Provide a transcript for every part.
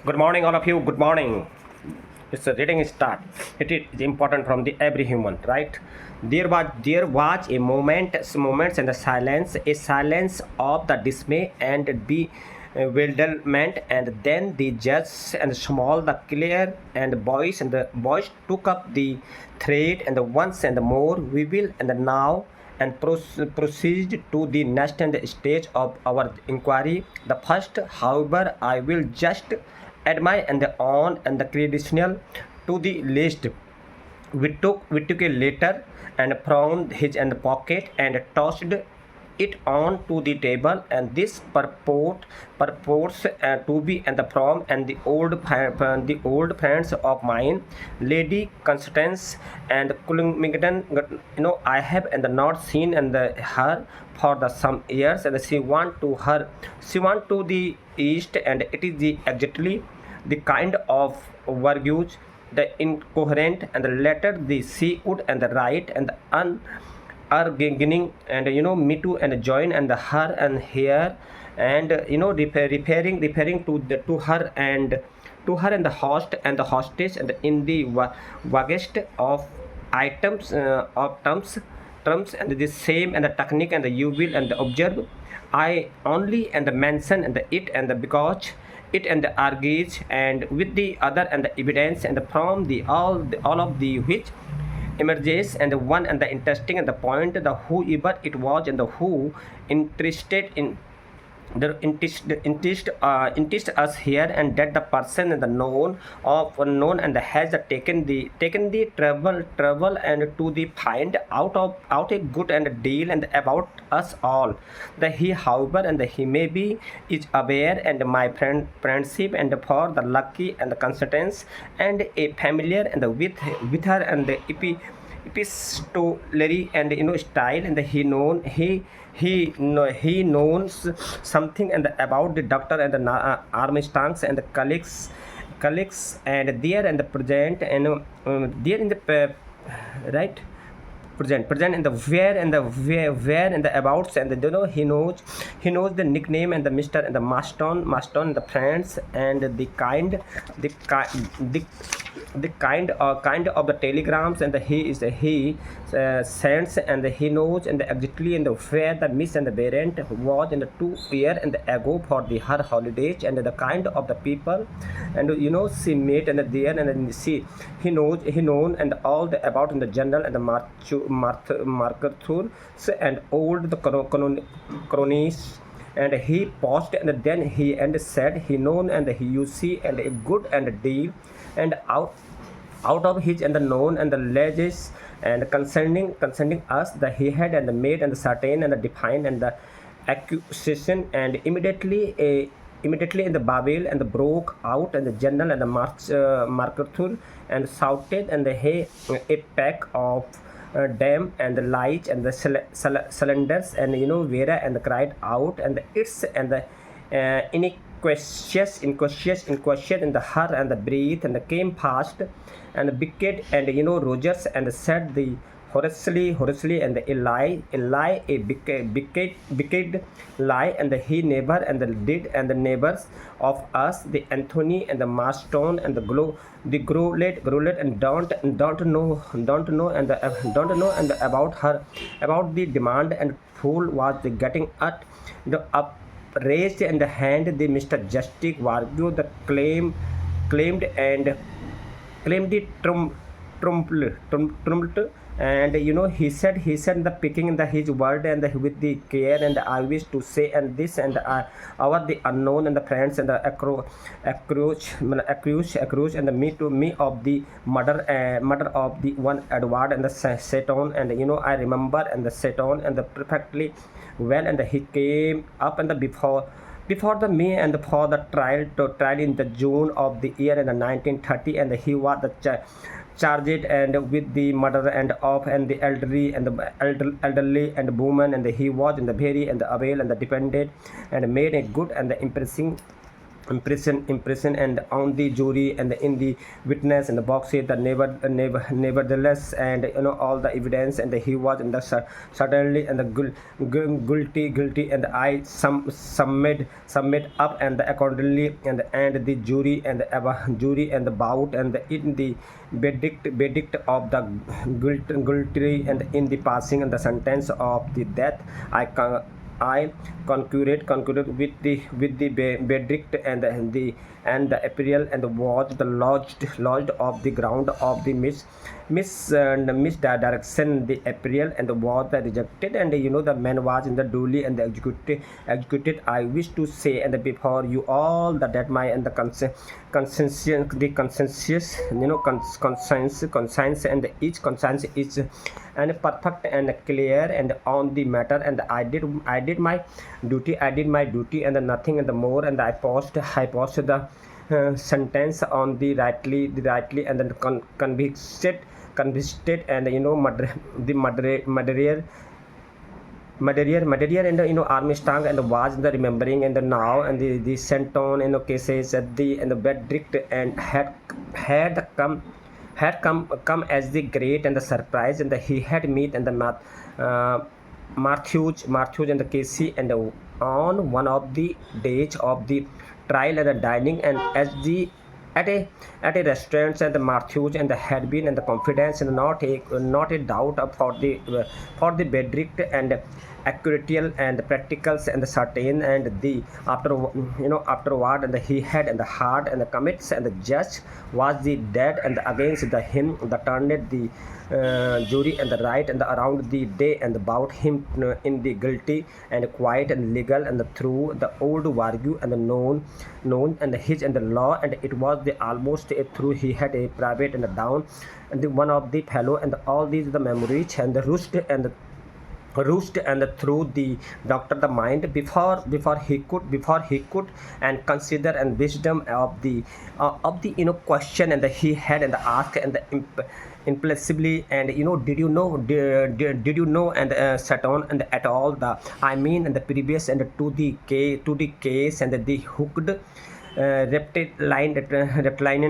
Good morning, all of you. Good morning. It's a reading start. It is important from the every human, right? There was a moments and a silence of the dismay and bewilderment, and then the judge and small, the clear and the boys took up the thread and the once and the more we will and the now and proceed to the next stage of our inquiry. The first, however, I will just admire and the on and the traditional to the list. We took a letter and from his and pocket and tossed it on to the table, and this purports to be and the from and the old friends of mine, Lady Constance and Cullington. I have and not seen and her for the some years, and she want to the east, and it is the exactly the kind of verbiage, the incoherent and the letter the she would and the right and the arguing and me too and join and the her and here, and referring to her and the host and the hostess, and in the vaguest of items of terms and the same and the technique, and the you will and the observe. I only and the mention and the it and the because it and the argues and with the other and the evidence, and from all of the which emerges and the one and the interesting and the point, the whoever it was and the who interested in the interest us here, and that the person and the known of unknown and has taken the trouble and to the find out a good and deal and about us all. The he, however, and the he may be is aware and my friendship and for the lucky and the constance and a familiar and the with her and the epistolary and style, and he knows something and about the doctor and the Armstrongs and the colleagues and there and the present and there in the right present in the where and the abouts, and he knows the nickname and the Mr. and the Maston and the friends and the the kind of the telegrams, and the he sends, and he knows and exactly and the where the Miss and the parent was in the 2 year and ago for the her holidays, and the kind of the people and she met and there, and then see he known and all the about in the general and the marker and old the cronies, and he paused and then he and said he known and he you see and a good and a deal and out of his and the known and the ledges and concerning us, the he had and the made and the certain and the defined and the accusation, and immediately in the Babel and the broke out and the general and the marketer and shouted and the hey a pack of dam and the lights and the cylinders, and Vera and cried out and it's and the inquisious in the her and the breath and the came past and the Bicket and Rogers and said the Horace and the Eli a Bicket lie, and the he neighbor and the did and the neighbors of us, the Anthony and the Marston and the Growlet and don't know and don't know and about her about the demand, and fool was the getting at the up raised and the hand the Mr. Justice Vargo the claimed the trumped, and he said the picking the his word and the, with the care, and I wish to say and this and our the unknown and the friends and the accuse and the me of the murder of the one Edward and the Seton, and I remember and the Seton and the perfectly well, and he came up and the before the me and for the trial in the June of the year in the 1930, and he was the charged and with the murder and of and the elderly and woman, and he was in the very and the avail and the dependent and made a good and the impressing impression and on the jury and in the witness and the box said that nevertheless, and all the evidence, and he was in the certainly and the guilty, and I submit up and accordingly, and the jury and the bout and in the verdict of the guilty, and in the passing and the sentence of the death, I concurred with the verdict, and the appeal, and was the lodged of the ground of the misdirection the appeal, and was the rejected, and the man was in the duly and the executed. I wish to say and before you all that my and the conscience, conscience, and each conscience is and perfect and clear and on the matter, and I did my duty, and nothing and the more, and I passed the sentence on the rightly, and then convicted, and murderer, and Armstrong, and was the remembering, and now, and the Senton cases that the and the verdict, and had come as the great and the surprise, and he had met and the Matthews and the Casey, and on one of the days of the trial and the dining, and as the at a restaurant, and the Matthews and the had been and the confidence, and not a doubt for the verdict, and accurate and the practicals and the certain, and the afterward, and he had and the heart and the commits, and the judge was the dead, and against the him the turned the jury and the right and the around the day, and about him in the guilty and quiet and legal, and through the old argue and the known and the his and the law, and it was the almost a through he had a private and a down, and the one of the fellow, and all these the memories and the roost and through the doctor the mind before he could and consider and wisdom of the question, and he had and ask and the implicitly, and did you know and sat on and at all the I mean and the previous and to the case, and the hooked reptilian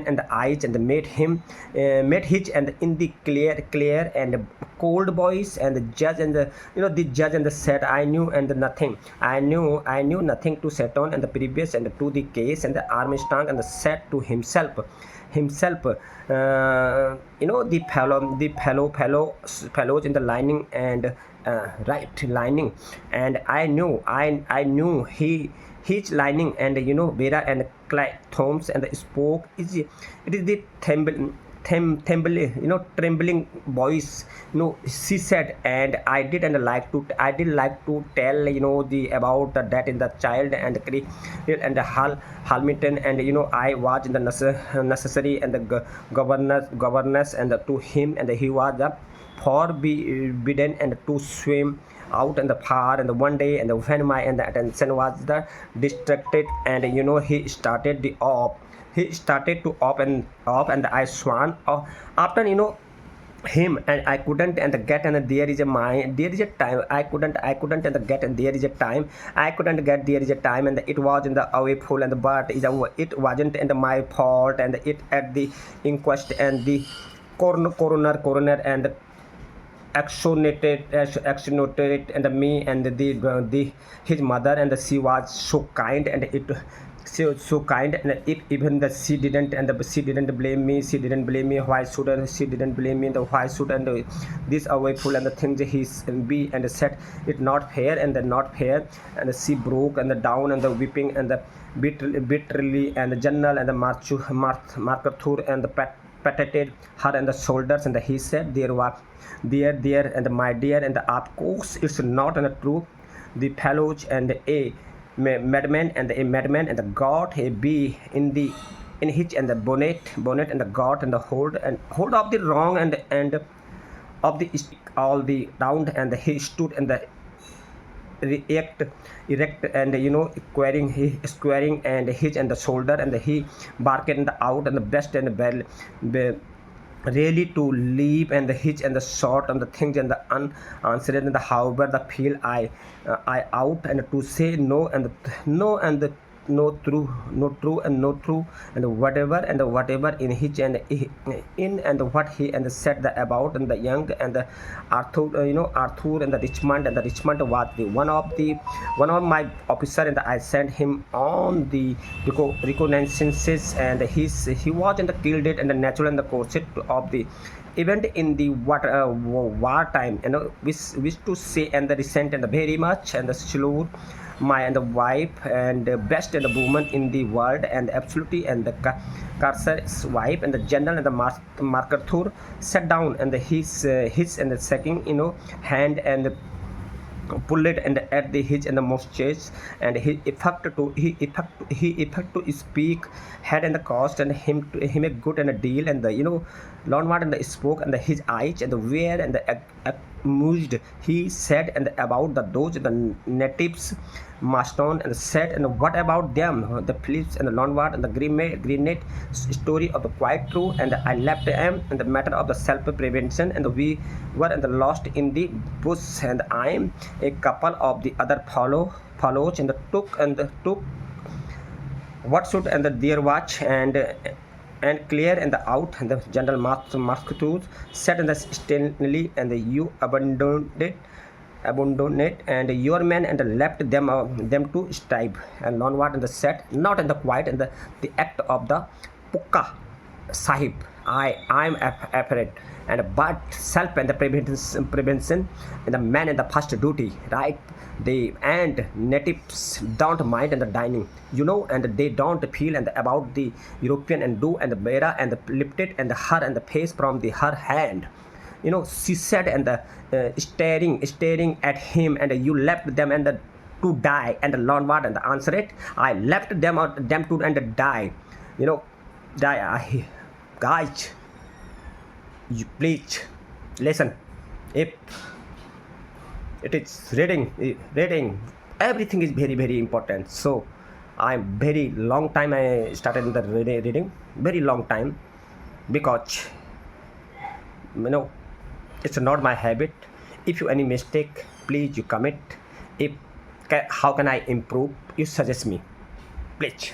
and the eyes, and made his and in the clear and cold voice, and the judge and the judge and the said I knew and nothing, I knew nothing to set on and the previous and to the case, and the Armstrong and said to himself the fellows in the lining and right lining, and I knew his lining, and Vera and Clyde Thomas and spoke it is the trembling voice, she said, and I did like to tell the about that in the child and the Hamilton, and I was in the necessary and the governess and to him, and he was forbidden and to swim out in the far, and one day, and when my and the attention was the distracted, and he started to up and I swam after him, and I couldn't and get, and there is a time I couldn't and get, and there is a time I couldn't get, there is a time, and it was in the away full, and but it wasn't and my fault, and it at the inquest, and the coroner and exonerated and me and the his mother, and she was so kind, and it so kind, and it even that she didn't blame me, why shouldn't she didn't blame me, the why shouldn't this awayful and the things he be, and said it not fair, and the not fair, and she broke and the down and the weeping and the bitterly, and the general and the marker and the patted her and the shoulders, and he said there and my dear, and of course it's not true, the fellows and a madman and and the God be in hitch and the bonnet and the God and the hold of the wrong and of the all the round, and he stood and the erect and squaring and hitch and the shoulder, and he barked and the out and the best and the bell really to leave and the hitch and the short and the things and the unanswered, and the however the feel I out and to say no and no true and whatever in his and in and what he and said about and the young and the Arthur and the Richmond was the one of my officer, and I sent him on the reconnaissances, and he was in the killed it and the natural and the course of the event in the war time, wish to say and the recent and the very much and the slow my and the wife and the best and the woman in the world, and absolutely and the Carcer's wife and the general and the MacArthur sat down and his and the second hand and pulled it and at the hitch and the mustache, and he effect to speak had and the cost and him a good and a deal, and the Lonward and the spoke and the his eyes and the where and the amused he said and about the natives Maston and said, and what about them, the Phillips and the Lonward and the Greennet story of the quite true, and I left them in the matter of the self-prevention, and we were and the lost in the bush, and I am a couple of the other follows and the took what should and the deer watch and clear and the out, and the general Mascatus said and the Stanley and the you abandoned it, and your men and left them to strive, and Lonward and the said not in the quiet and the act of the Pukka Sahib I'm afraid, and but self and the prevention and the man and the first duty, right? They and natives don't mind and the dining, and they don't feel and about the European and do and the Bera and the lifted and the her and the face from the her hand, she said and the staring at him, and you left them and to die, and the Lonward and the answer it, I left them to and die, die. Guys, you please listen. If it is reading everything is very important, so I'm very long time I started in the reading very long time, because it's not my habit. If you any mistake, please you comment. If how can I improve, you suggest me, please.